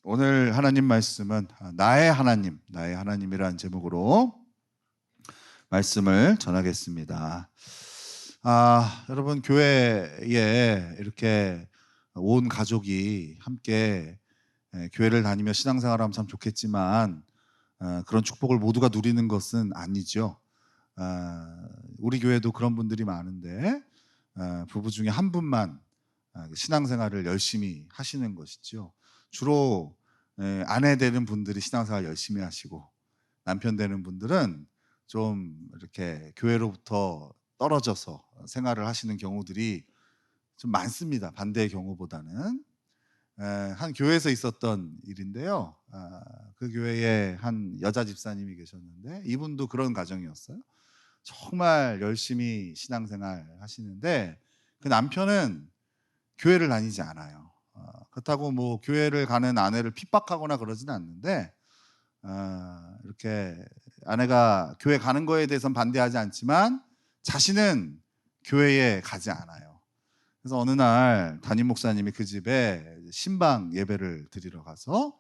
오늘 하나님 말씀은 나의 하나님, 나의 하나님이라는 제목으로 말씀을 전하겠습니다. 여러분 교회에 이렇게 온 가족이 함께 교회를 다니며 신앙생활하면 참 좋겠지만 그런 축복을 모두가 누리는 것은 아니죠. 우리 교회도 그런 분들이 많은데 부부 중에 한 분만 신앙생활을 열심히 하시는 것이죠. 주로 아내 되는 분들이 신앙생활 열심히 하시고 남편 되는 분들은 좀 이렇게 교회로부터 떨어져서 생활을 하시는 경우들이 좀 많습니다. 반대의 경우보다는. 한 교회에서 있었던 일인데요. 그 교회에 한 여자 집사님이 계셨는데 이분도 그런 가정이었어요. 정말 열심히 신앙생활 하시는데 그 남편은 교회를 다니지 않아요. 그렇다고 뭐 교회를 가는 아내를 핍박하거나 그러진 않는데 이렇게 아내가 교회 가는 거에 대해서는 반대하지 않지만 자신은 교회에 가지 않아요. 그래서 어느 날 담임 목사님이 그 집에 신방 예배를 드리러 가서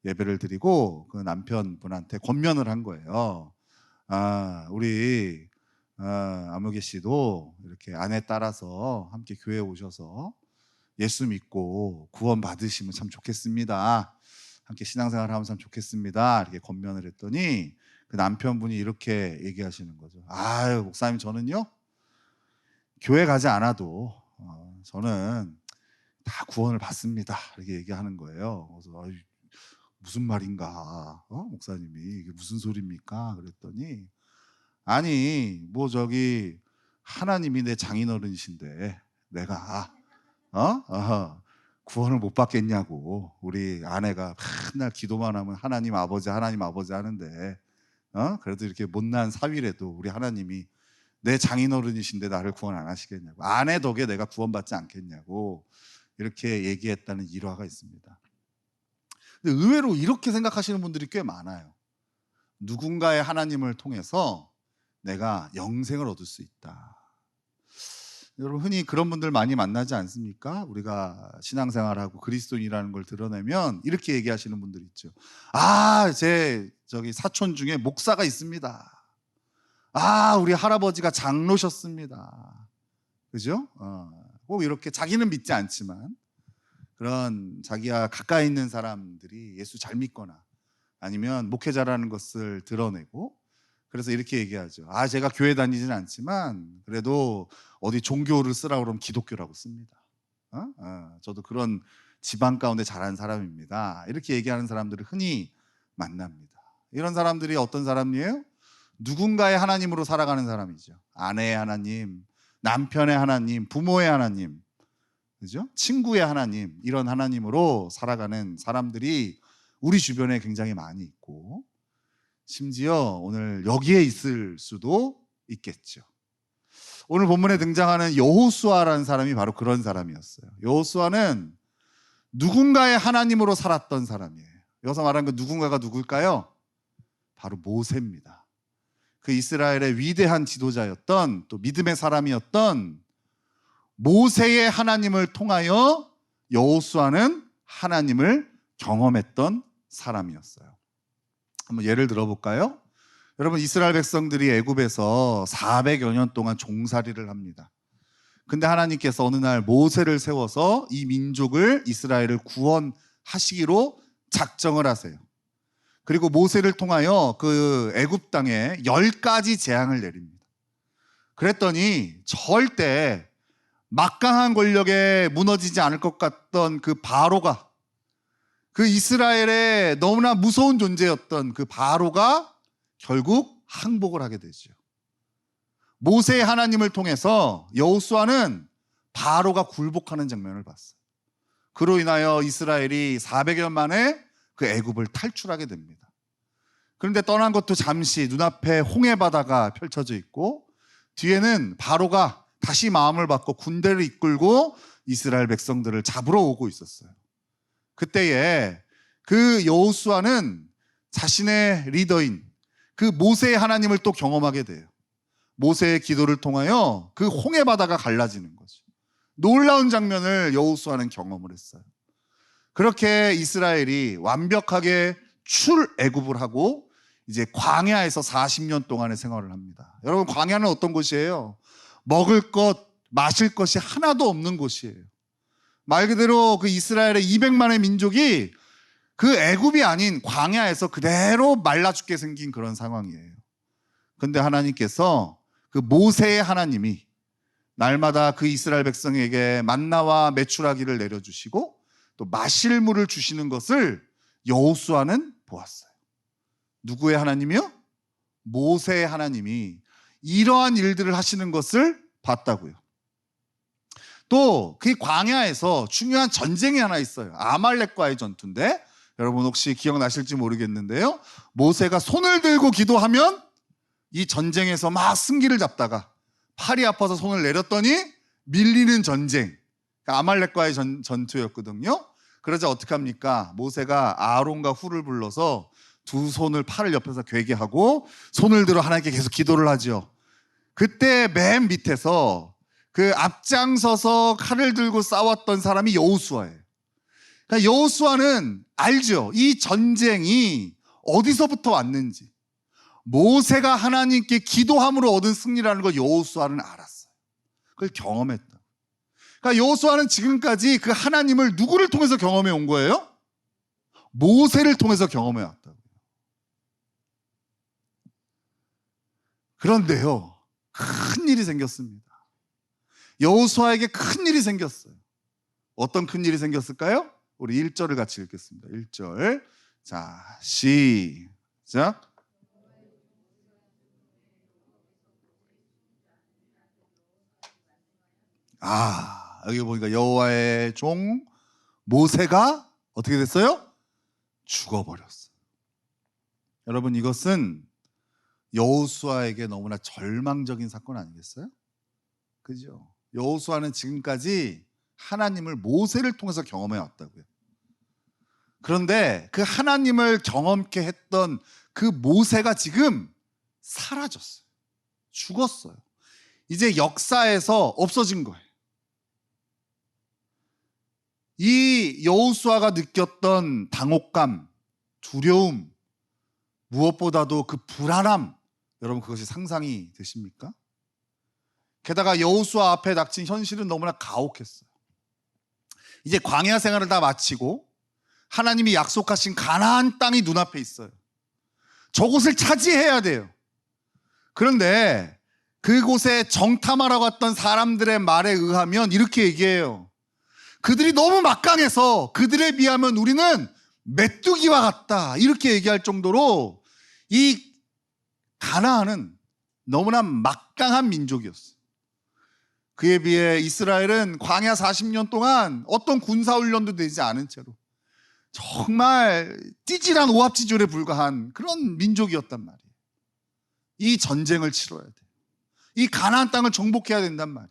예배를 드리고 그 남편분한테 권면을 한 거예요. 우리 아무개 씨도 이렇게 아내 따라서 함께 교회에 오셔서 예수 믿고 구원 받으시면 참 좋겠습니다. 함께 신앙생활 하면 참 좋겠습니다. 이렇게 권면을 했더니 그 남편분이 이렇게 얘기하시는 거죠. 아유, 목사님 저는요 교회 가지 않아도 저는 다 구원을 받습니다. 이렇게 얘기하는 거예요. 그래서 무슨 말인가? 목사님이 이게 무슨 소리입니까? 그랬더니 아니 뭐 저기 하나님이 내 장인어른이신데 내가 구원을 못 받겠냐고. 우리 아내가 맨날 기도만 하면 하나님 아버지 하는데 그래도 이렇게 못난 사위래도 우리 하나님이 내 장인어른이신데 나를 구원 안 하시겠냐고. 아내 덕에 내가 구원받지 않겠냐고 이렇게 얘기했다는 일화가 있습니다. 근데 의외로 이렇게 생각하시는 분들이 꽤 많아요. 누군가의 하나님을 통해서 내가 영생을 얻을 수 있다. 여러분 흔히 그런 분들 많이 만나지 않습니까? 우리가 신앙생활하고 그리스도인이라는 걸 드러내면 이렇게 얘기하시는 분들이 있죠. 제 저기 사촌 중에 목사가 있습니다. 우리 할아버지가 장로셨습니다. 그죠? 꼭 이렇게 자기는 믿지 않지만 그런 자기와 가까이 있는 사람들이 예수 잘 믿거나 아니면 목회자라는 것을 드러내고 그래서 이렇게 얘기하죠. 제가 교회 다니지는 않지만 그래도 어디 종교를 쓰라고 그러면 기독교라고 씁니다. 저도 그런 집안 가운데 자란 사람입니다. 이렇게 얘기하는 사람들을 흔히 만납니다. 이런 사람들이 어떤 사람이에요? 누군가의 하나님으로 살아가는 사람이죠. 아내의 하나님, 남편의 하나님, 부모의 하나님, 그죠? 친구의 하나님, 이런 하나님으로 살아가는 사람들이 우리 주변에 굉장히 많이 있고 심지어 오늘 여기에 있을 수도 있겠죠. 오늘 본문에 등장하는 여호수아라는 사람이 바로 그런 사람이었어요. 여호수아는 누군가의 하나님으로 살았던 사람이에요. 여기서 말하는 그 누군가가 누굴까요? 바로 모세입니다. 그 이스라엘의 위대한 지도자였던 또 믿음의 사람이었던 모세의 하나님을 통하여 여호수아는 하나님을 경험했던 사람이었어요. 한번 예를 들어볼까요? 여러분 이스라엘 백성들이 애굽에서 400여 년 동안 종살이를 합니다. 근데 하나님께서 어느 날 모세를 세워서 이 민족을 이스라엘을 구원하시기로 작정을 하세요. 그리고 모세를 통하여 그 애굽 땅에 10가지 재앙을 내립니다. 그랬더니 절대 막강한 권력에 무너지지 않을 것 같던 그 바로가 그 이스라엘의 너무나 무서운 존재였던 그 바로가 결국 항복을 하게 되죠. 모세의 하나님을 통해서 여호수아는 바로가 굴복하는 장면을 봤어요. 그로 인하여 이스라엘이 400여 년 만에 그 애굽을 탈출하게 됩니다. 그런데 떠난 것도 잠시 눈앞에 홍해 바다가 펼쳐져 있고 뒤에는 바로가 다시 마음을 바꿔 군대를 이끌고 이스라엘 백성들을 잡으러 오고 있었어요. 그때에 그 여호수아는 자신의 리더인 그 모세의 하나님을 또 경험하게 돼요. 모세의 기도를 통하여 그 홍해 바다가 갈라지는 거죠. 놀라운 장면을 여호수아는 경험을 했어요. 그렇게 이스라엘이 완벽하게 출애굽을 하고 이제 광야에서 40년 동안의 생활을 합니다. 여러분, 광야는 어떤 곳이에요? 먹을 것, 마실 것이 하나도 없는 곳이에요. 말 그대로 그 이스라엘의 200만의 민족이 그 애굽이 아닌 광야에서 그대로 말라 죽게 생긴 그런 상황이에요. 근데 하나님께서 그 모세의 하나님이 날마다 그 이스라엘 백성에게 만나와 메추라기를 내려주시고 또 마실 물을 주시는 것을 여호수아는 보았어요. 누구의 하나님이요? 모세의 하나님이 이러한 일들을 하시는 것을 봤다고요. 또 그 광야에서 중요한 전쟁이 하나 있어요. 아말렉과의 전투인데, 여러분 혹시 기억나실지 모르겠는데요, 모세가 손을 들고 기도하면 이 전쟁에서 막 승기를 잡다가 팔이 아파서 손을 내렸더니 밀리는 전쟁, 그러니까 아말렉과의 전투였거든요. 그러자 어떻게 합니까? 모세가 아론과 훌을 불러서 두 손을 팔을 옆에서 괴게 하고 손을 들어 하나님께 계속 기도를 하죠. 그때 맨 밑에서 그 앞장서서 칼을 들고 싸웠던 사람이 여호수아예요. 그러니까 여호수아는 알죠. 이 전쟁이 어디서부터 왔는지. 모세가 하나님께 기도함으로 얻은 승리라는 걸 여호수아는 알았어요. 그걸 경험했다. 그러니까 여호수아는 지금까지 그 하나님을 누구를 통해서 경험해 온 거예요? 모세를 통해서 경험해 왔다고요. 그런데요, 큰 일이 생겼습니다. 여호수아에게 큰 일이 생겼어요. 어떤 큰 일이 생겼을까요? 우리 1절을 같이 읽겠습니다. 1절. 자, 시작. 여기 보니까 여호와의 종 모세가 어떻게 됐어요? 죽어버렸어요. 여러분, 이것은 여호수아에게 너무나 절망적인 사건 아니겠어요? 그죠? 여호수아는 지금까지 하나님을 모세를 통해서 경험해 왔다고요. 그런데 그 하나님을 경험케 했던 그 모세가 지금 사라졌어요. 죽었어요. 이제 역사에서 없어진 거예요. 이 여호수아가 느꼈던 당혹감, 두려움, 무엇보다도 그 불안함, 여러분 그것이 상상이 되십니까? 게다가 여호수아 앞에 닥친 현실은 너무나 가혹했어요. 이제 광야 생활을 다 마치고 하나님이 약속하신 가나안 땅이 눈앞에 있어요. 저곳을 차지해야 돼요. 그런데 그곳에 정탐하러 갔던 사람들의 말에 의하면 이렇게 얘기해요. 그들이 너무 막강해서 그들에 비하면 우리는 메뚜기와 같다, 이렇게 얘기할 정도로 이 가나안은 너무나 막강한 민족이었어요. 그에 비해 이스라엘은 광야 40년 동안 어떤 군사훈련도 되지 않은 채로 정말 찌질한 오합지졸에 불과한 그런 민족이었단 말이에요. 이 전쟁을 치러야 돼요. 이 가나안 땅을 정복해야 된단 말이에요.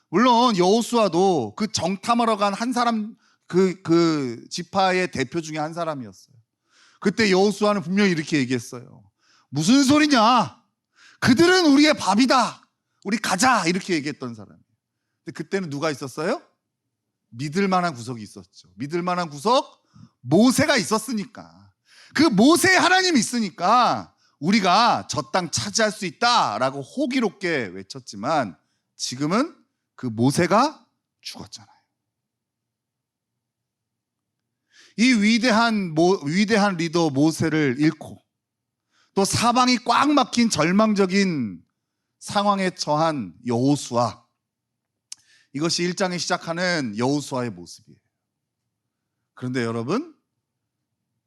물론 여호수아도 그 정탐하러 간 한 사람, 그 지파의 대표 중에 한 사람이었어요. 그때 여호수아는 분명히 이렇게 얘기했어요. 무슨 소리냐? 그들은 우리의 밥이다. 우리 가자, 이렇게 얘기했던 사람이에요. 근데 그때는 누가 있었어요? 믿을 만한 구석이 있었죠. 믿을 만한 구석? 모세가 있었으니까. 그 모세의 하나님이 있으니까 우리가 저 땅 차지할 수 있다라고 호기롭게 외쳤지만 지금은 그 모세가 죽었잖아요. 이 위대한 리더 모세를 잃고 또 사방이 꽉 막힌 절망적인 상황에 처한 여호수아, 이것이 1장에 시작하는 여호수아의 모습이에요. 그런데 여러분,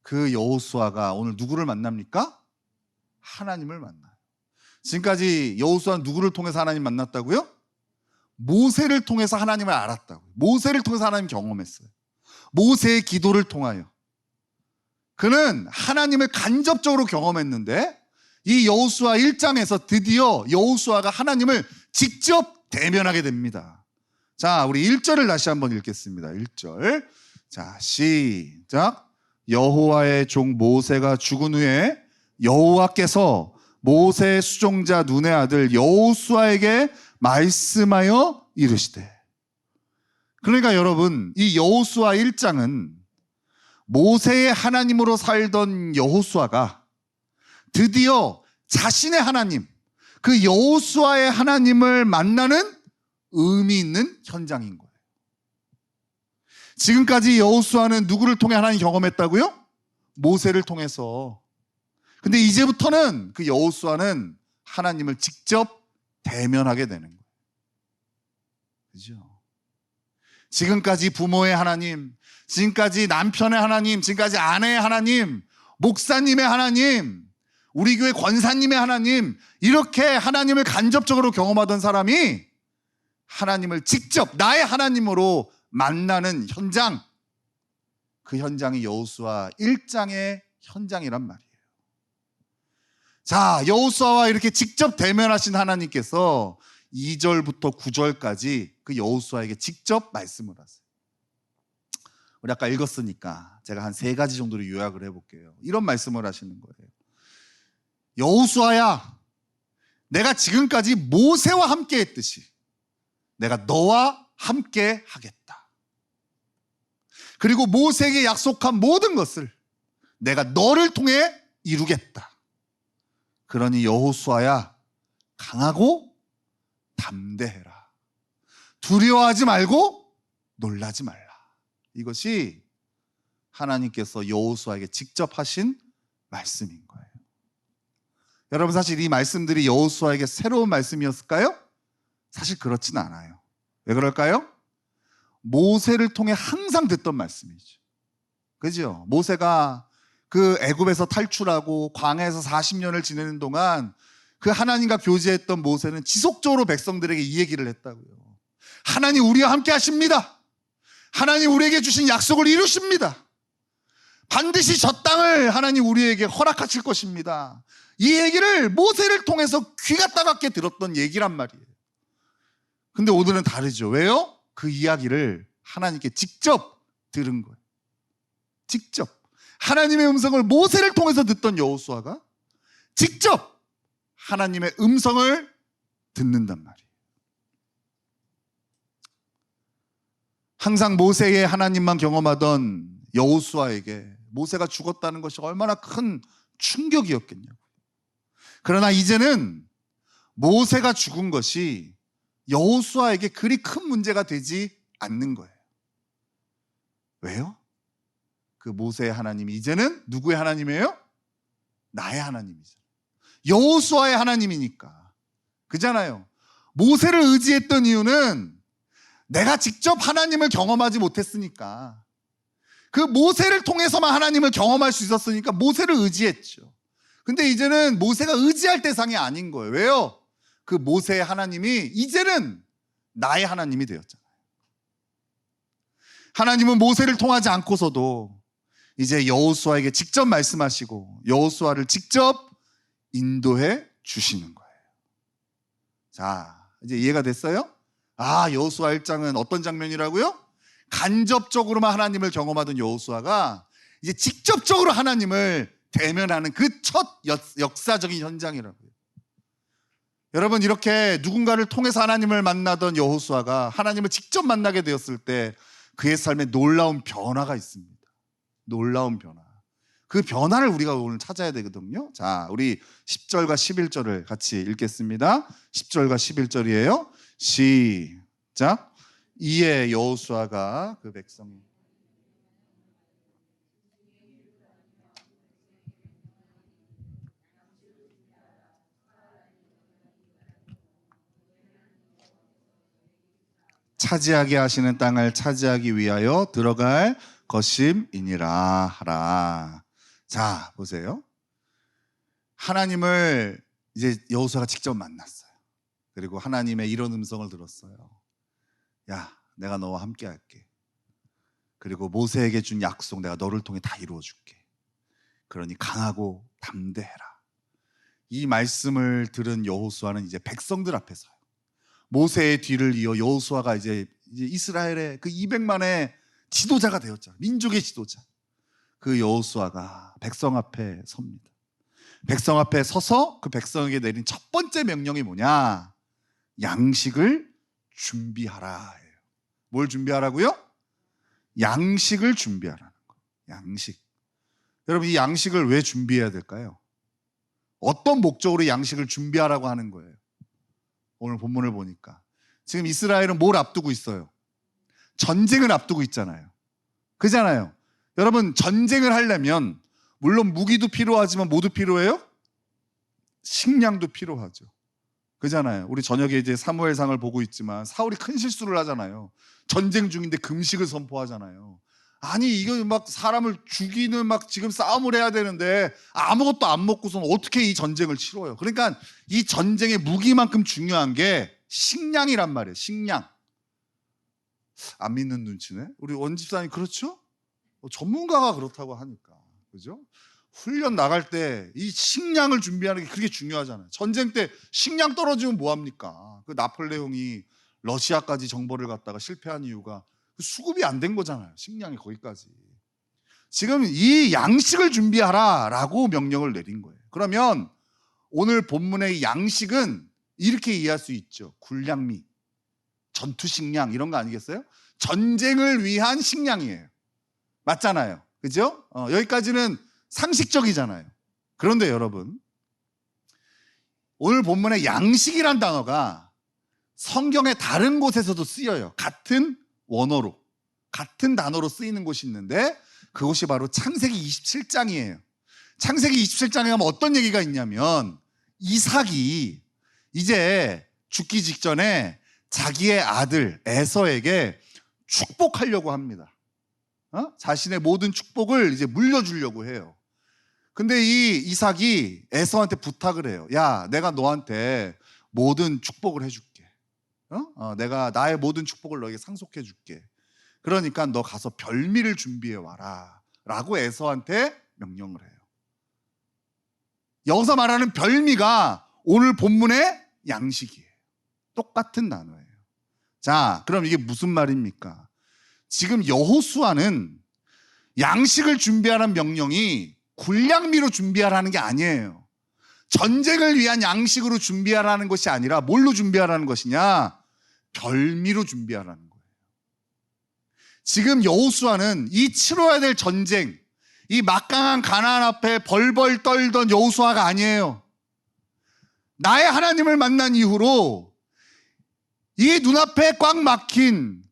그 여호수아가 오늘 누구를 만납니까? 하나님을 만나요. 지금까지 여호수아는 누구를 통해서 하나님 만났다고요? 모세를 통해서 하나님을 알았다고요. 모세를 통해서 하나님 경험했어요. 모세의 기도를 통하여 그는 하나님을 간접적으로 경험했는데 이 여호수아 1장에서 드디어 여호수아가 하나님을 직접 대면하게 됩니다. 자, 우리 1절을 다시 한번 읽겠습니다. 1절. 자, 시작. 여호와의 종 모세가 죽은 후에 여호와께서 모세의 수종자 눈의 아들 여호수아에게 말씀하여 이르시되. 그러니까 여러분, 이 여호수아 1장은 모세의 하나님으로 살던 여호수아가 드디어 자신의 하나님, 그 여호수아의 하나님을 만나는 의미 있는 현장인 거예요. 지금까지 여호수아는 누구를 통해 하나님 경험했다고요? 모세를 통해서. 근데 이제부터는 그 여호수아는 하나님을 직접 대면하게 되는 거예요. 그죠? 지금까지 부모의 하나님, 지금까지 남편의 하나님, 지금까지 아내의 하나님, 목사님의 하나님, 우리 교회 권사님의 하나님, 이렇게 하나님을 간접적으로 경험하던 사람이 하나님을 직접 나의 하나님으로 만나는 현장, 그 현장이 여호수아 1장의 현장이란 말이에요. 자, 여호수아와 이렇게 직접 대면하신 하나님께서 2절부터 9절까지 그 여호수아에게 직접 말씀을 하세요. 우리 아까 읽었으니까 제가 한 3가지 정도로 요약을 해볼게요. 이런 말씀을 하시는 거예요. 여호수아야, 내가 지금까지 모세와 함께 했듯이 내가 너와 함께 하겠다. 그리고 모세에게 약속한 모든 것을 내가 너를 통해 이루겠다. 그러니 여호수아야, 강하고 담대해라. 두려워하지 말고 놀라지 말라. 이것이 하나님께서 여호수아에게 직접 하신 말씀인 거예요. 여러분, 사실 이 말씀들이 여호수아에게 새로운 말씀이었을까요? 사실 그렇진 않아요. 왜 그럴까요? 모세를 통해 항상 듣던 말씀이죠. 그죠? 모세가 그 애굽에서 탈출하고 광야에서 40년을 지내는 동안 그 하나님과 교제했던 모세는 지속적으로 백성들에게 이 얘기를 했다고요. 하나님 우리와 함께 하십니다. 하나님 우리에게 주신 약속을 이루십니다. 반드시 저 땅을 하나님 우리에게 허락하실 것입니다. 이 얘기를 모세를 통해서 귀가 따갑게 들었던 얘기란 말이에요. 근데 오늘은 다르죠. 왜요? 그 이야기를 하나님께 직접 들은 거예요. 직접 하나님의 음성을 모세를 통해서 듣던 여호수아가 직접 하나님의 음성을 듣는단 말이에요. 항상 모세의 하나님만 경험하던 여호수아에게 모세가 죽었다는 것이 얼마나 큰 충격이었겠냐고요. 그러나 이제는 모세가 죽은 것이 여호수아에게 그리 큰 문제가 되지 않는 거예요. 왜요? 그 모세의 하나님이 이제는 누구의 하나님이에요? 나의 하나님이죠. 여호수아의 하나님이니까. 그잖아요. 모세를 의지했던 이유는 내가 직접 하나님을 경험하지 못했으니까, 그 모세를 통해서만 하나님을 경험할 수 있었으니까 모세를 의지했죠. 근데 이제는 모세가 의지할 대상이 아닌 거예요. 왜요? 그 모세의 하나님이 이제는 나의 하나님이 되었잖아요. 하나님은 모세를 통하지 않고서도 이제 여호수아에게 직접 말씀하시고 여호수아를 직접 인도해 주시는 거예요. 자, 이제 이해가 됐어요? 아, 여호수아 1장은 어떤 장면이라고요? 간접적으로만 하나님을 경험하던 여호수아가 이제 직접적으로 하나님을 대면하는 그 첫 역사적인 현장이라고요. 여러분, 이렇게 누군가를 통해서 하나님을 만나던 여호수아가 하나님을 직접 만나게 되었을 때 그의 삶에 놀라운 변화가 있습니다. 놀라운 변화. 그 변화를 우리가 오늘 찾아야 되거든요. 자, 우리 10절과 11절을 같이 읽겠습니다. 10절과 11절이에요. 시작. 이에 여호수아가 그 백성이 차지하게 하시는 땅을 차지하기 위하여 들어갈 것임이니라 하라. 자, 보세요. 하나님을 이제 여호수아가 직접 만났어요. 그리고 하나님의 이런 음성을 들었어요. 야, 내가 너와 함께 할게. 그리고 모세에게 준 약속 내가 너를 통해 다 이루어 줄게. 그러니 강하고 담대해라. 이 말씀을 들은 여호수아는 이제 백성들 앞에서요, 모세의 뒤를 이어 여호수아가 이제 이스라엘의 그 200만의 지도자가 되었죠. 민족의 지도자. 그 여호수아가 백성 앞에 섭니다. 백성 앞에 서서 그 백성에게 내린 첫 번째 명령이 뭐냐? 양식을 준비하라. 뭘 준비하라고요? 양식을 준비하라는 거예요. 양식. 여러분, 이 양식을 왜 준비해야 될까요? 어떤 목적으로 양식을 준비하라고 하는 거예요? 오늘 본문을 보니까 지금 이스라엘은 뭘 앞두고 있어요? 전쟁을 앞두고 있잖아요. 그잖아요. 여러분, 전쟁을 하려면 물론 무기도 필요하지만 뭐도 필요해요? 식량도 필요하죠. 그잖아요. 우리 저녁에 이제 사무엘상을 보고 있지만 사울이 큰 실수를 하잖아요. 전쟁 중인데 금식을 선포하잖아요. 아니, 이거 막 사람을 죽이는 막 지금 싸움을 해야 되는데 아무것도 안 먹고선 어떻게 이 전쟁을 치러요? 그러니까 이 전쟁의 무기만큼 중요한 게 식량이란 말이에요. 식량. 안 믿는 눈치네. 우리 원집사님 그렇죠? 전문가가 그렇다고 하니까. 그죠? 훈련 나갈 때 이 식량을 준비하는 게 그렇게 중요하잖아요. 전쟁 때 식량 떨어지면 뭐합니까? 그 나폴레옹이 러시아까지 정벌을 갖다가 실패한 이유가 수급이 안 된 거잖아요. 식량이 거기까지. 지금 이 양식을 준비하라라고 명령을 내린 거예요. 그러면 오늘 본문의 양식은 이렇게 이해할 수 있죠. 군량미, 전투 식량 이런 거 아니겠어요? 전쟁을 위한 식량이에요. 맞잖아요. 그죠? 여기까지는 상식적이잖아요. 그런데 여러분, 오늘 본문의 양식이란 단어가 성경의 다른 곳에서도 쓰여요. 같은 원어로, 같은 단어로 쓰이는 곳이 있는데 그곳이 바로 창세기 27장이에요. 창세기 27장에 가면 어떤 얘기가 있냐면 이삭이 이제 죽기 직전에 자기의 아들 에서에게 축복하려고 합니다. 자신의 모든 축복을 이제 물려주려고 해요. 근데 이 이삭이 에서한테 부탁을 해요. 야, 내가 너한테 모든 축복을 해줄게. 내가 나의 모든 축복을 너에게 상속해 줄게. 그러니까 너 가서 별미를 준비해 와라 라고 에서한테 명령을 해요. 여기서 말하는 별미가 오늘 본문의 양식이에요. 똑같은 단어예요. 자, 그럼 이게 무슨 말입니까? 지금 여호수아는 양식을 준비하라는 명령이 군량미로 준비하라는 게 아니에요. 전쟁을 위한 양식으로 준비하라는 것이 아니라 뭘로 준비하라는 것이냐? 별미로 준비하라는 거예요. 지금 여호수아는 이 치러야 될 전쟁, 이 막강한 가나안 앞에 벌벌 떨던 여호수아가 아니에요. 나의 하나님을 만난 이후로 이 눈앞에 꽉 막힌,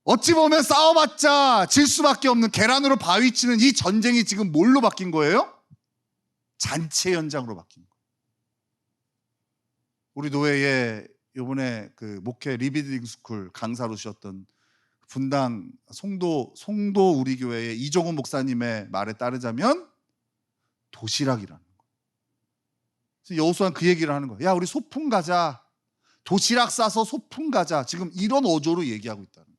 어찌 보면 싸워봤자 질 수밖에 없는 계란으로 바위 치는 이 전쟁이 지금 뭘로 바뀐 거예요? 잔치 현장으로 바뀐 거예요. 우리 교회에 이번에 그 목회 리비딩 스쿨 강사로 오셨던 분당 송도 우리 교회의 이종훈 목사님의 말에 따르자면 도시락이라는 거예요. 여호수아는 그 얘기를 하는 거예요. 야, 우리 소풍 가자. 도시락 싸서 소풍 가자. 지금 이런 어조로 얘기하고 있다는 거예요.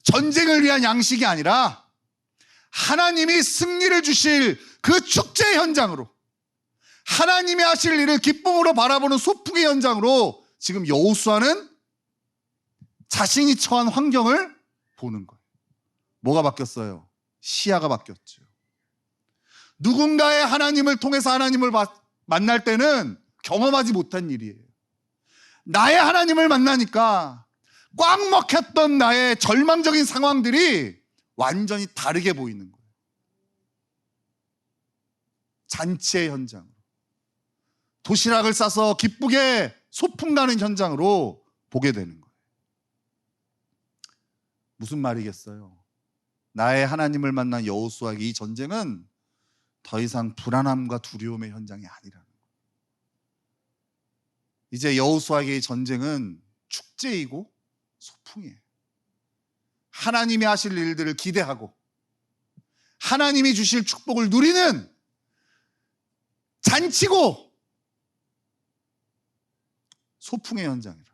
전쟁을 위한 양식이 아니라 하나님이 승리를 주실 그 축제 현장으로, 하나님이 하실 일을 기쁨으로 바라보는 소풍의 현장으로 지금 여호수아는 자신이 처한 환경을 보는 거예요. 뭐가 바뀌었어요? 시야가 바뀌었죠. 누군가의 하나님을 통해서 하나님을 만날 때는 경험하지 못한 일이에요. 나의 하나님을 만나니까 꽉 막혔던 나의 절망적인 상황들이 완전히 다르게 보이는 거예요. 잔치의 현장으로, 도시락을 싸서 기쁘게 소풍 가는 현장으로 보게 되는 거예요. 무슨 말이겠어요? 나의 하나님을 만난 여호수아에게 이 전쟁은 더 이상 불안함과 두려움의 현장이 아니라는 거예요. 이제 여호수아에게 이 전쟁은 축제이고 소풍이에요. 하나님이 하실 일들을 기대하고 하나님이 주실 축복을 누리는 잔치고 소풍의 현장이라.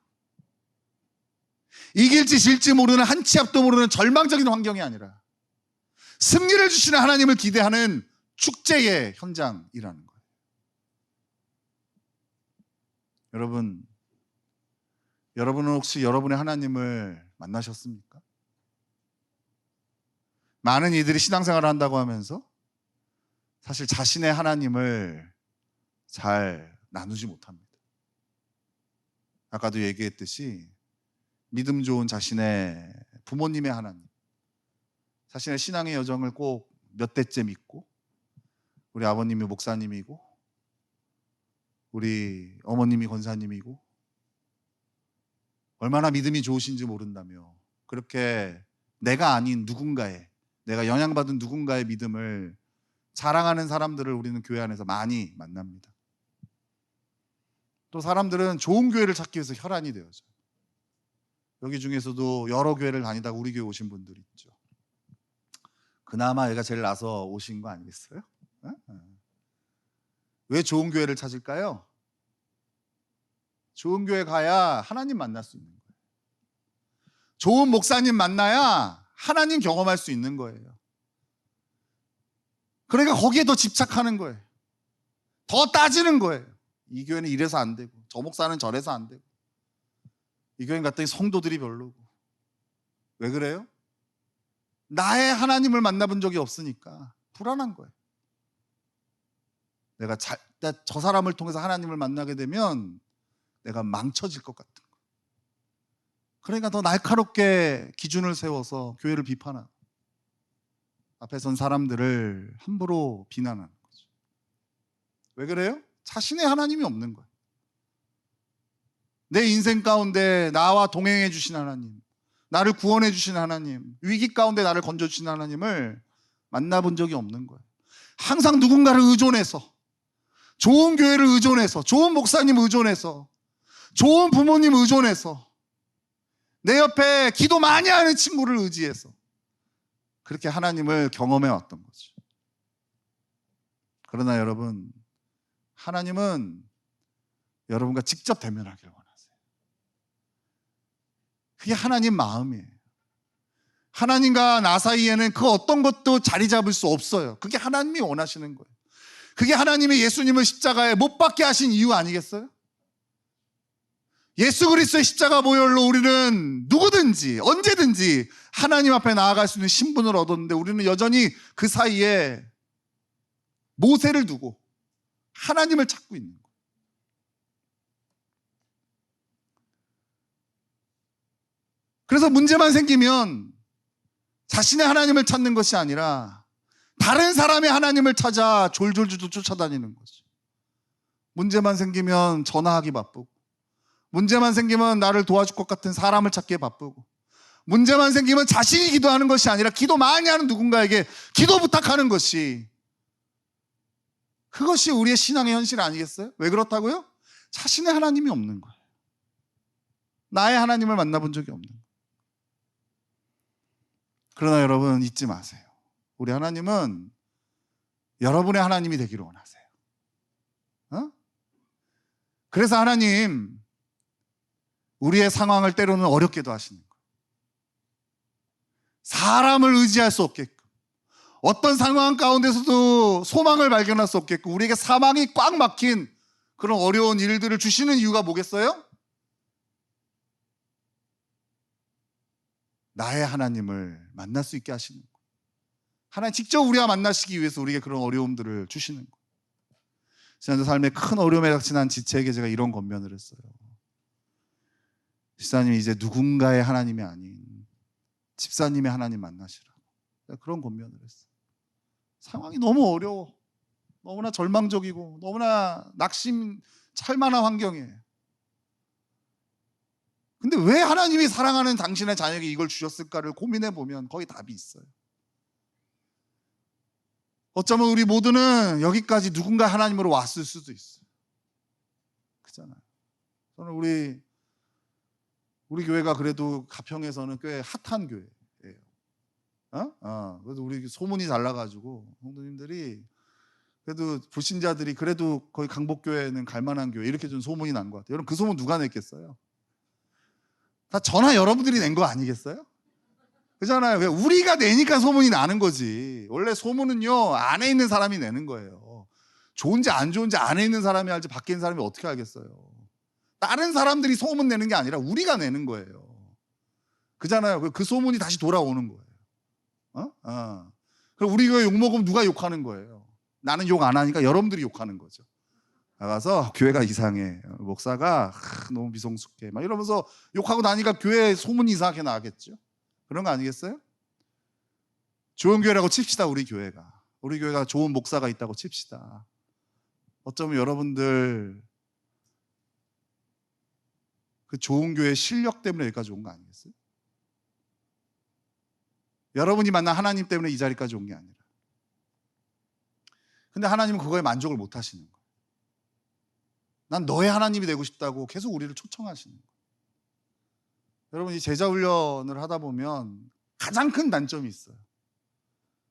이길지 질지 모르는 한 치 앞도 모르는 절망적인 환경이 아니라 승리를 주시는 하나님을 기대하는 축제의 현장이라는 거예요. 여러분은 혹시 여러분의 하나님을 만나셨습니까? 많은 이들이 신앙생활을 한다고 하면서 사실 자신의 하나님을 잘 나누지 못합니다. 아까도 얘기했듯이 믿음 좋은 자신의 부모님의 하나님, 자신의 신앙의 여정을 꼭 몇 대째 믿고, 우리 아버님이 목사님이고 우리 어머님이 권사님이고 얼마나 믿음이 좋으신지 모른다며 그렇게 내가 아닌 누군가의, 내가 영향받은 누군가의 믿음을 자랑하는 사람들을 우리는 교회 안에서 많이 만납니다. 또 사람들은 좋은 교회를 찾기 위해서 혈안이 되어져요. 여기 중에서도 여러 교회를 다니다가 우리 교회 오신 분들이 있죠. 그나마 얘가 제일 나서 오신 거 아니겠어요? 왜 좋은 교회를 찾을까요? 좋은 교회 가야 하나님 만날 수 있는 거예요. 좋은 목사님 만나야 하나님 경험할 수 있는 거예요. 그러니까 거기에 더 집착하는 거예요. 더 따지는 거예요. 이 교회는 이래서 안 되고 저 목사는 저래서 안 되고 이 교회 갔더니 성도들이 별로고. 왜 그래요? 나의 하나님을 만나본 적이 없으니까 불안한 거예요. 내가 저 사람을 통해서 하나님을 만나게 되면 내가 망쳐질 것 같은 거예요. 그러니까 더 날카롭게 기준을 세워서 교회를 비판하고 앞에 선 사람들을 함부로 비난하는 거죠. 왜 그래요? 자신의 하나님이 없는 거예요. 내 인생 가운데 나와 동행해 주신 하나님, 나를 구원해 주신 하나님, 위기 가운데 나를 건져 주신 하나님을 만나본 적이 없는 거예요. 항상 누군가를 의존해서, 좋은 교회를 의존해서, 좋은 목사님 의존해서, 좋은 부모님 의존해서, 내 옆에 기도 많이 하는 친구를 의지해서 그렇게 하나님을 경험해 왔던 거죠. 그러나 여러분, 하나님은 여러분과 직접 대면하기를 원하세요. 그게 하나님 마음이에요. 하나님과 나 사이에는 그 어떤 것도 자리 잡을 수 없어요. 그게 하나님이 원하시는 거예요. 그게 하나님이 예수님을 십자가에 못 박게 하신 이유 아니겠어요? 예수 그리스도의 십자가 보혈로 우리는 누구든지 언제든지 하나님 앞에 나아갈 수 있는 신분을 얻었는데 우리는 여전히 그 사이에 모세를 두고 하나님을 찾고 있는 거예요. 그래서 문제만 생기면 자신의 하나님을 찾는 것이 아니라 다른 사람의 하나님을 찾아 졸졸졸 쫓아다니는 거죠. 문제만 생기면 전화하기 바쁘고, 문제만 생기면 나를 도와줄 것 같은 사람을 찾기에 바쁘고, 문제만 생기면 자신이 기도하는 것이 아니라 기도 많이 하는 누군가에게 기도 부탁하는 것이, 그것이 우리의 신앙의 현실 아니겠어요? 왜 그렇다고요? 자신의 하나님이 없는 거예요. 나의 하나님을 만나본 적이 없는 거예요. 그러나 여러분 잊지 마세요. 우리 하나님은 여러분의 하나님이 되기를 원하세요. 그래서 하나님 우리의 상황을 때로는 어렵게도 하시는 거예요. 사람을 의지할 수 없게끔, 어떤 상황 가운데서도 소망을 발견할 수 없게끔 우리에게 사망이 꽉 막힌 그런 어려운 일들을 주시는 이유가 뭐겠어요? 나의 하나님을 만날 수 있게 하시는 거예요. 하나님 직접 우리와 만나시기 위해서 우리에게 그런 어려움들을 주시는 거예요. 지난주 삶에 큰 어려움에 닥친 지체에게 제가 이런 권면을 했어요. 집사님이 이제 누군가의 하나님이 아닌 집사님의 하나님 만나시라고 그런 권면을 했어요. 상황이 너무 어려워, 너무나 절망적이고 너무나 낙심 찰만한 환경이에요. 근데 왜 하나님이 사랑하는 당신의 자녀에게 이걸 주셨을까를 고민해 보면 거기 답이 있어요. 어쩌면 우리 모두는 여기까지 누군가 하나님으로 왔을 수도 있어요. 그렇잖아요. 저는 우리 교회가 그래도 가평에서는 꽤 핫한 교회예요. 그래도 우리 소문이 잘 나가지고 성도님들이 그래도 불신자들이 그래도 거의 강복교회는 갈만한 교회 이렇게 좀 소문이 난 것 같아요. 여러분 그 소문 누가 냈겠어요? 다 전화 여러분들이 낸 거 아니겠어요? 그잖아요. 왜 우리가 내니까 소문이 나는 거지. 원래 소문은요 안에 있는 사람이 내는 거예요. 좋은지 안 좋은지 안에 있는 사람이 알지 밖에 있는 사람이 어떻게 알겠어요? 다른 사람들이 소문 내는 게 아니라 우리가 내는 거예요. 그잖아요. 그 소문이 다시 돌아오는 거예요. 그럼 우리가 욕먹으면 누가 욕하는 거예요? 나는 욕 안 하니까 여러분들이 욕하는 거죠. 나가서 교회가 이상해, 목사가 너무 미성숙해 막 이러면서 욕하고 나니까 교회 소문이 이상하게 나겠죠. 그런 거 아니겠어요? 좋은 교회라고 칩시다. 우리 교회가 좋은 목사가 있다고 칩시다. 어쩌면 여러분들 그 좋은 교회 실력 때문에 여기까지 온 거 아니겠어요? 여러분이 만난 하나님 때문에 이 자리까지 온 게 아니라. 근데 하나님은 그거에 만족을 못 하시는 거예요. 난 너의 하나님이 되고 싶다고 계속 우리를 초청하시는 거예요. 여러분, 이 제자 훈련을 하다 보면 가장 큰 단점이 있어요.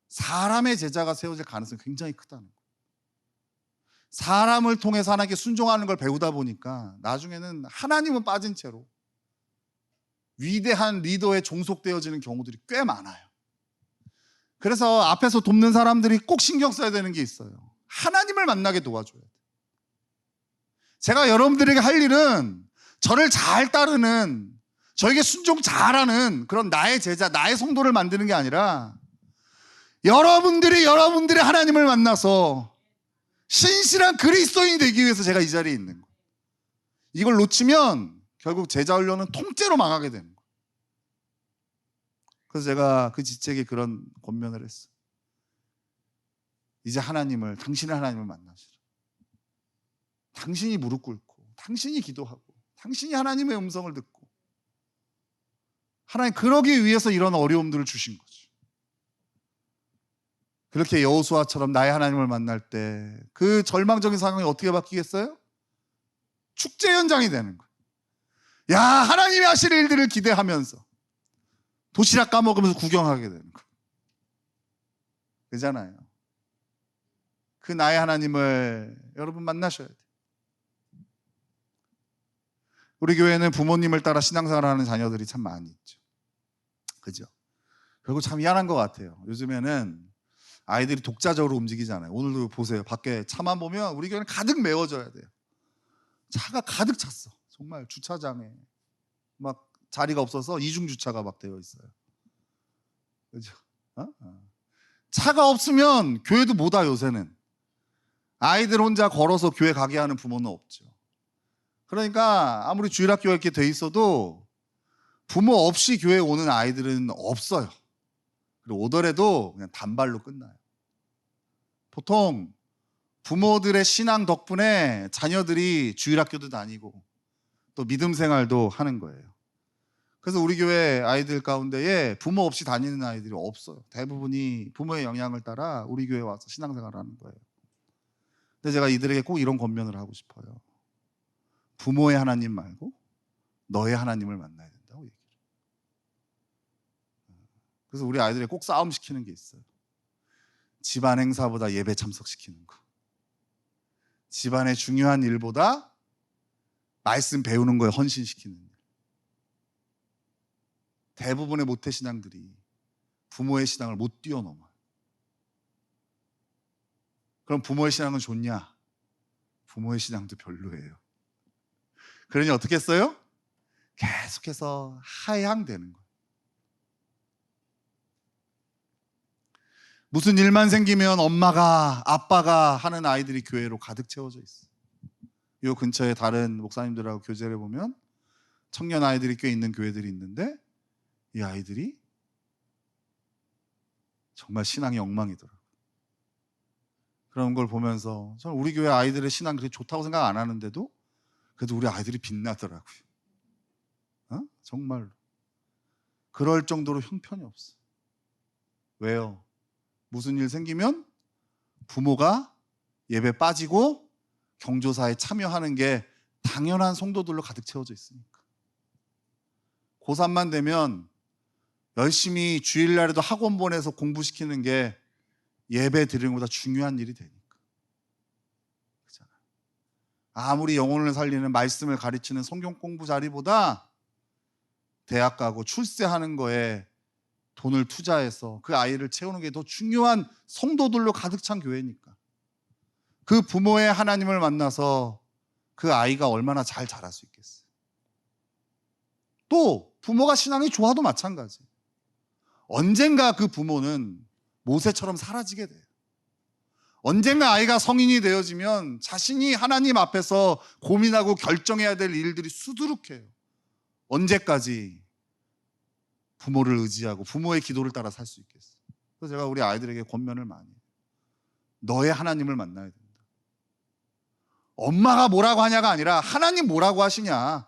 사람의 제자가 세워질 가능성이 굉장히 크다는 거예요. 사람을 통해서 하나님께 순종하는 걸 배우다 보니까 나중에는 하나님은 빠진 채로 위대한 리더에 종속되어지는 경우들이 꽤 많아요. 그래서 앞에서 돕는 사람들이 꼭 신경 써야 되는 게 있어요. 하나님을 만나게 도와줘야 돼요. 제가 여러분들에게 할 일은 저를 잘 따르는, 저에게 순종 잘하는 그런 나의 제자, 나의 성도를 만드는 게 아니라 여러분들이 여러분들의 하나님을 만나서 신실한 그리스도인이 되기 위해서 제가 이 자리에 있는 거예요. 이걸 놓치면 결국 제자 훈련은 통째로 망하게 되는 거예요. 그래서 제가 그 지책에 그런 권면을 했어요. 이제 당신의 하나님을 만나시라. 당신이 무릎 꿇고, 당신이 기도하고, 당신이 하나님의 음성을 듣고, 하나님 그러기 위해서 이런 어려움들을 주신 거죠. 그렇게 여호수아처럼 나의 하나님을 만날 때 그 절망적인 상황이 어떻게 바뀌겠어요? 축제 현장이 되는 거예요. 야, 하나님이 하실 일들을 기대하면서 도시락 까먹으면서 구경하게 되는 거예요. 그잖아요. 그 나의 하나님을 여러분 만나셔야 돼요. 우리 교회는 부모님을 따라 신앙생활을 하는 자녀들이 참 많이 있죠. 그죠? 그리고 참 미안한 것 같아요. 요즘에는 아이들이 독자적으로 움직이잖아요. 오늘도 보세요. 밖에 차만 보면 우리 교회는 가득 메워져야 돼요. 차가 가득 찼어. 정말 주차장에 막 자리가 없어서 이중 주차가 막 되어 있어요. 그죠? 차가 없으면 교회도 못 와. 요새는 아이들 혼자 걸어서 교회 가게 하는 부모는 없죠. 그러니까 아무리 주일학교가 이렇게 돼 있어도 부모 없이 교회에 오는 아이들은 없어요. 그리고 오더라도 그냥 단발로 끝나요. 보통 부모들의 신앙 덕분에 자녀들이 주일학교도 다니고 또 믿음 생활도 하는 거예요. 그래서 우리 교회 아이들 가운데에 부모 없이 다니는 아이들이 없어요. 대부분이 부모의 영향을 따라 우리 교회에 와서 신앙생활을 하는 거예요. 근데 제가 이들에게 꼭 이런 권면을 하고 싶어요. 부모의 하나님 말고 너의 하나님을 만나야 된다고 얘기해요. 그래서 우리 아이들에게 꼭 싸움시키는 게 있어요. 집안 행사보다 예배 참석시키는 거. 집안의 중요한 일보다 말씀 배우는 거에 헌신시키는 일. 대부분의 모태신앙들이 부모의 신앙을 못 뛰어넘어요. 그럼 부모의 신앙은 좋냐? 부모의 신앙도 별로예요. 그러니 어떻게 했어요? 계속해서 하향되는 거예요. 무슨 일만 생기면 엄마가, 아빠가 하는 아이들이 교회로 가득 채워져 있어요. 이 근처에 다른 목사님들하고 교제를 보면 청년 아이들이 꽤 있는 교회들이 있는데 이 아이들이 정말 신앙이 엉망이더라고요. 그런 걸 보면서 저는 우리 교회 아이들의 신앙이 그렇게 좋다고 생각 안 하는데도 그래도 우리 아이들이 빛나더라고요. 정말로. 그럴 정도로 형편이 없어요. 왜요? 무슨 일 생기면 부모가 예배 빠지고 경조사에 참여하는 게 당연한 성도들로 가득 채워져 있으니까. 고3만 되면 열심히 주일날에도 학원 보내서 공부시키는 게 예배 드리는 것보다 중요한 일이 되니까. 그렇잖아요. 아무리 영혼을 살리는 말씀을 가르치는 성경 공부 자리보다 대학 가고 출세하는 거에 돈을 투자해서 그 아이를 채우는 게 더 중요한 성도들로 가득 찬 교회니까. 그 부모의 하나님을 만나서 그 아이가 얼마나 잘 자랄 수 있겠어요. 또 부모가 신앙이 좋아도 마찬가지. 언젠가 그 부모는 모세처럼 사라지게 돼요. 언젠가 아이가 성인이 되어지면 자신이 하나님 앞에서 고민하고 결정해야 될 일들이 수두룩해요. 언제까지 부모를 의지하고 부모의 기도를 따라 살 수 있겠어요? 그래서 제가 우리 아이들에게 권면을 많이 해요. 너의 하나님을 만나야 된다. 엄마가 뭐라고 하냐가 아니라 하나님 뭐라고 하시냐.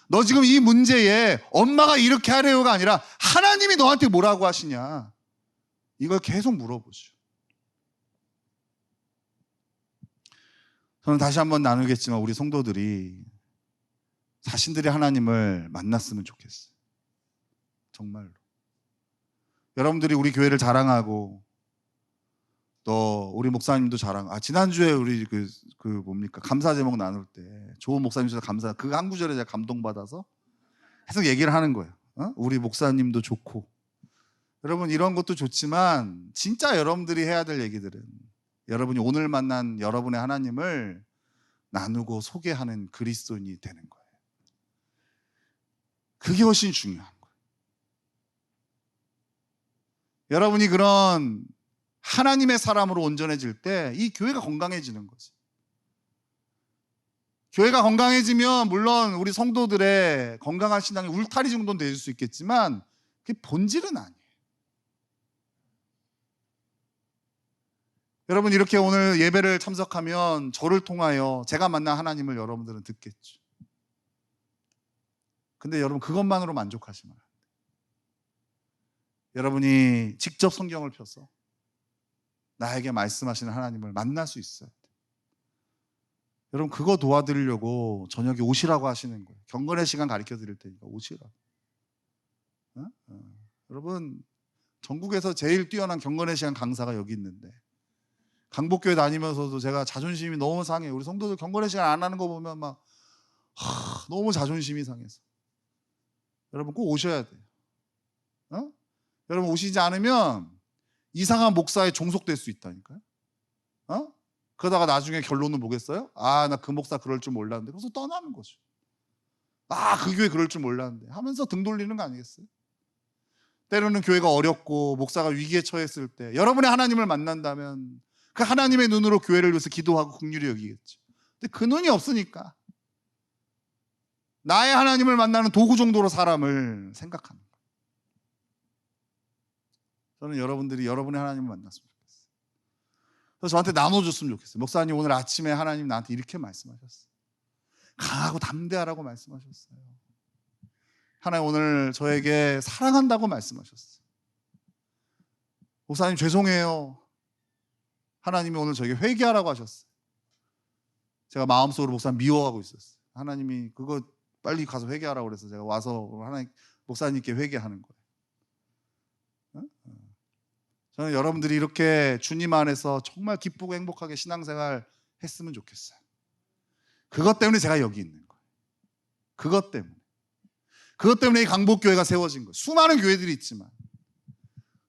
너 지금 이 문제에 엄마가 이렇게 하래요가 아니라 하나님이 너한테 뭐라고 하시냐. 이걸 계속 물어보죠. 저는 다시 한번 나누겠지만 우리 성도들이 자신들이 하나님을 만났으면 좋겠어요. 정말로. 여러분들이 우리 교회를 자랑하고 또 우리 목사님도 지난주에 우리 뭡니까 감사 제목 나눌 때 좋은 목사님 주셔서 감사 그 한 구절에 제가 감동받아서 계속 얘기를 하는 거예요. 우리 목사님도 좋고 여러분 이런 것도 좋지만 진짜 여러분들이 해야 될 얘기들은 여러분이 오늘 만난 여러분의 하나님을 나누고 소개하는 그리스도인이 되는 거예요. 그게 훨씬 중요한 거예요. 여러분이 그런 하나님의 사람으로 온전해질 때 이 교회가 건강해지는 거지. 교회가 건강해지면 물론 우리 성도들의 건강한 신앙이 울타리 정도는 될 수 있겠지만 그게 본질은 아니에요. 여러분 이렇게 오늘 예배를 참석하면 저를 통하여 제가 만난 하나님을 여러분들은 듣겠죠. 근데 여러분 그것만으로 만족하시면 안 돼요. 여러분이 직접 성경을 펴서 나에게 말씀하시는 하나님을 만날 수 있어야 돼요. 여러분 그거 도와드리려고 저녁에 오시라고 하시는 거예요. 경건의 시간 가르쳐 드릴 테니까 오시라고. 여러분 전국에서 제일 뛰어난 경건의 시간 강사가 여기 있는데 강복교회 다니면서도 제가 자존심이 너무 상해요. 우리 성도들 경건의 시간 안 하는 거 보면 막 너무 자존심이 상해서. 여러분 꼭 오셔야 돼요. 여러분 오시지 않으면 이상한 목사에 종속될 수 있다니까요. 그러다가 나중에 결론은 뭐겠어요? 나 그 목사 그럴 줄 몰랐는데. 그래서 떠나는 거죠. 그 교회 그럴 줄 몰랐는데 하면서 등 돌리는 거 아니겠어요? 때로는 교회가 어렵고 목사가 위기에 처했을 때 여러분의 하나님을 만난다면 그 하나님의 눈으로 교회를 위해서 기도하고 긍휼히 여기겠죠. 근데 그 눈이 없으니까 나의 하나님을 만나는 도구 정도로 사람을 생각하는 거예요. 저는 여러분들이 여러분의 하나님을 만났으면 좋겠어요. 그래서 저한테 나눠줬으면 좋겠어요. 목사님 오늘 아침에 하나님 나한테 이렇게 말씀하셨어요. 강하고 담대하라고 말씀하셨어요. 하나님 오늘 저에게 사랑한다고 말씀하셨어요. 목사님 죄송해요. 하나님이 오늘 저에게 회개하라고 하셨어요. 제가 마음속으로 목사님 미워하고 있었어요. 하나님이 그거 빨리 가서 회개하라고 그래서 제가 와서 하나님 목사님께 회개하는 거예요. 저는 여러분들이 이렇게 주님 안에서 정말 기쁘고 행복하게 신앙생활 했으면 좋겠어요. 그것 때문에 제가 여기 있는 거예요. 그것 때문에 이 강복교회가 세워진 거예요. 수많은 교회들이 있지만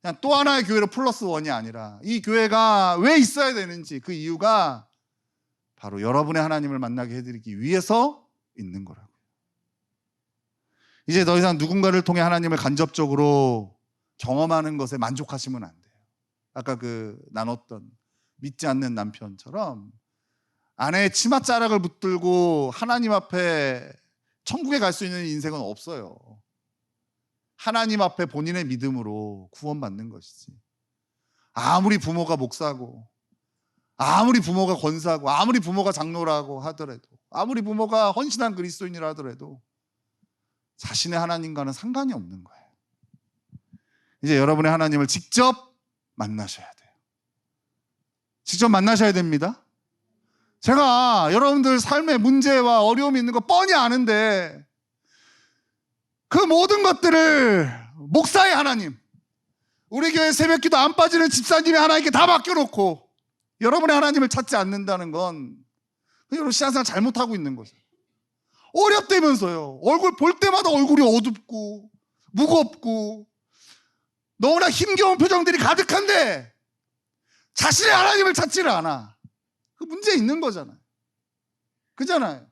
그냥 또 하나의 교회로 플러스 원이 아니라 이 교회가 왜 있어야 되는지 그 이유가 바로 여러분의 하나님을 만나게 해드리기 위해서 있는 거라고요. 이제 더 이상 누군가를 통해 하나님을 간접적으로 경험하는 것에 만족하시면 안 돼요. 아까 나눴던 믿지 않는 남편처럼 아내의 치맛자락을 붙들고 하나님 앞에 천국에 갈 수 있는 인생은 없어요. 하나님 앞에 본인의 믿음으로 구원받는 것이지. 아무리 부모가 목사고 아무리 부모가 권사고 아무리 부모가 장로라고 하더라도 아무리 부모가 헌신한 그리스도인이라 하더라도 자신의 하나님과는 상관이 없는 거예요. 이제 여러분의 하나님을 직접 만나셔야 돼요. 직접 만나셔야 됩니다. 제가 여러분들 삶의 문제와 어려움이 있는 거 뻔히 아는데 그 모든 것들을 목사의 하나님, 우리 교회 새벽기도 안 빠지는 집사님의 하나님께 다 맡겨놓고 여러분의 하나님을 찾지 않는다는 건 여러분 신앙생활 잘못하고 있는 거죠. 어렵다면서요. 얼굴 볼 때마다 얼굴이 어둡고 무겁고 너무나 힘겨운 표정들이 가득한데 자신의 하나님을 찾지를 않아. 그 문제 있는 거잖아요. 그잖아요.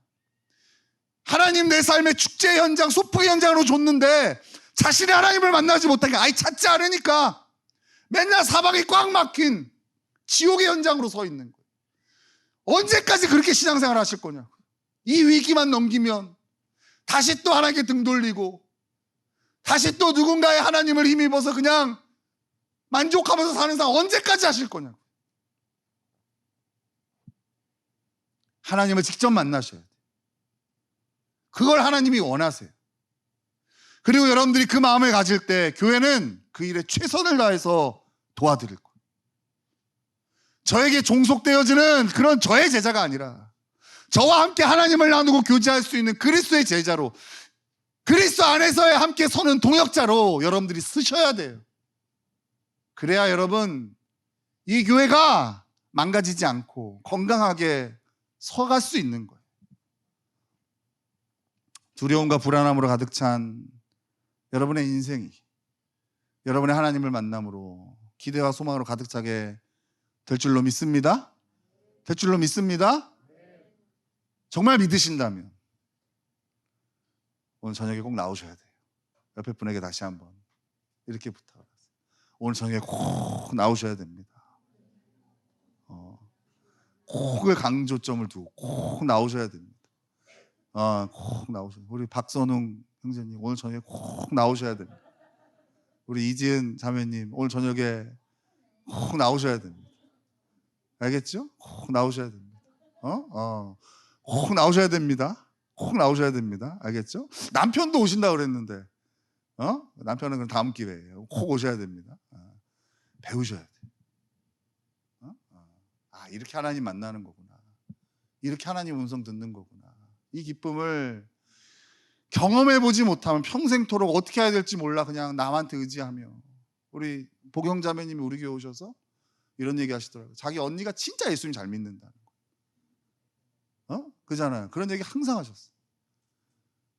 하나님 내 삶의 축제 현장, 소풍 현장으로 줬는데 자신의 하나님을 만나지 못하니까 찾지 않으니까 맨날 사방이 꽉 막힌 지옥의 현장으로 서 있는 거예요. 언제까지 그렇게 신앙생활 하실 거냐고. 이 위기만 넘기면 다시 또 하나님께 등 돌리고 다시 또 누군가의 하나님을 힘입어서 그냥 만족하면서 사는 삶 언제까지 하실 거냐고. 하나님을 직접 만나셔야 돼요. 그걸 하나님이 원하세요. 그리고 여러분들이 그 마음을 가질 때 교회는 그 일에 최선을 다해서 도와드릴 거예요. 저에게 종속되어지는 그런 저의 제자가 아니라 저와 함께 하나님을 나누고 교제할 수 있는 그리스도의 제자로, 그리스도 안에서의 함께 서는 동역자로 여러분들이 쓰셔야 돼요. 그래야 여러분 이 교회가 망가지지 않고 건강하게 서갈 수 있는 거예요. 두려움과 불안함으로 가득 찬 여러분의 인생이 여러분의 하나님을 만남으로 기대와 소망으로 가득 차게 될 줄로 믿습니다. 될 줄로 믿습니다. 정말 믿으신다면 오늘 저녁에 꼭 나오셔야 돼요. 옆에 분에게 다시 한번 이렇게 부탁을 하세요. 오늘 저녁에 꼭 나오셔야 됩니다. 꼭을 강조점을 두고 꼭 나오셔야 됩니다. 꼭 나오셔야 돼요. 우리 박선웅 형제님 오늘 저녁에 꼭 나오셔야 됩니다. 우리 이지은 자매님 오늘 저녁에 꼭 나오셔야 됩니다. 알겠죠? 꼭 나오셔야 됩니다. 꼭 나오셔야 됩니다. 꼭 나오셔야 됩니다. 알겠죠? 남편도 오신다 그랬는데 남편은 그럼 다음 기회예요. 꼭 오셔야 됩니다. 배우셔야 돼요. 이렇게 하나님 만나는 거구나. 이렇게 하나님 음성 듣는 거구나. 이 기쁨을 경험해보지 못하면 평생토록 어떻게 해야 될지 몰라 그냥 남한테 의지하며. 우리 복영자매님이 우리 교회 오셔서 이런 얘기 하시더라고요. 자기 언니가 진짜 예수님 잘 믿는다는 거. 그잖아요. 그런 얘기 항상 하셨어요.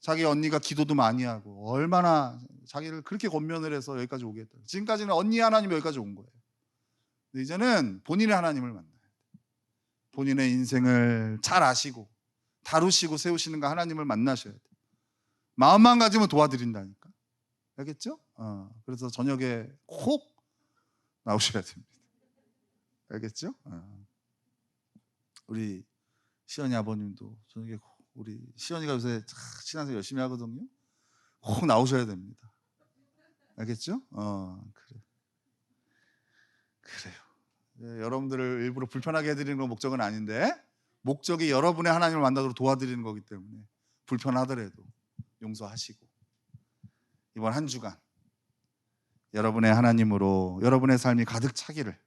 자기 언니가 기도도 많이 하고 얼마나 자기를 그렇게 권면을 해서 여기까지 오게 했다. 지금까지는 언니 하나님이 여기까지 온 거예요. 근데 이제는 본인의 하나님을 만나요. 본인의 인생을 잘 아시고 다루시고 세우시는 거 하나님을 만나셔야 돼요. 마음만 가지면 도와드린다니까. 알겠죠? 그래서 저녁에 꼭 나오셔야 됩니다. 알겠죠? 우리 시연이 아버님도 저녁에 우리 시연이가 요새 신앙생활 열심히 하거든요. 꼭 나오셔야 됩니다. 알겠죠? 그래요. 여러분들을 일부러 불편하게 해드리는 건 목적은 아닌데 목적이 여러분의 하나님을 만나도록 도와드리는 거기 때문에 불편하더라도 용서하시고 이번 한 주간 여러분의 하나님으로 여러분의 삶이 가득 차기를,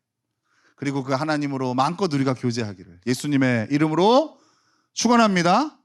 그리고 그 하나님으로 마음껏 우리가 교제하기를 예수님의 이름으로 축원합니다.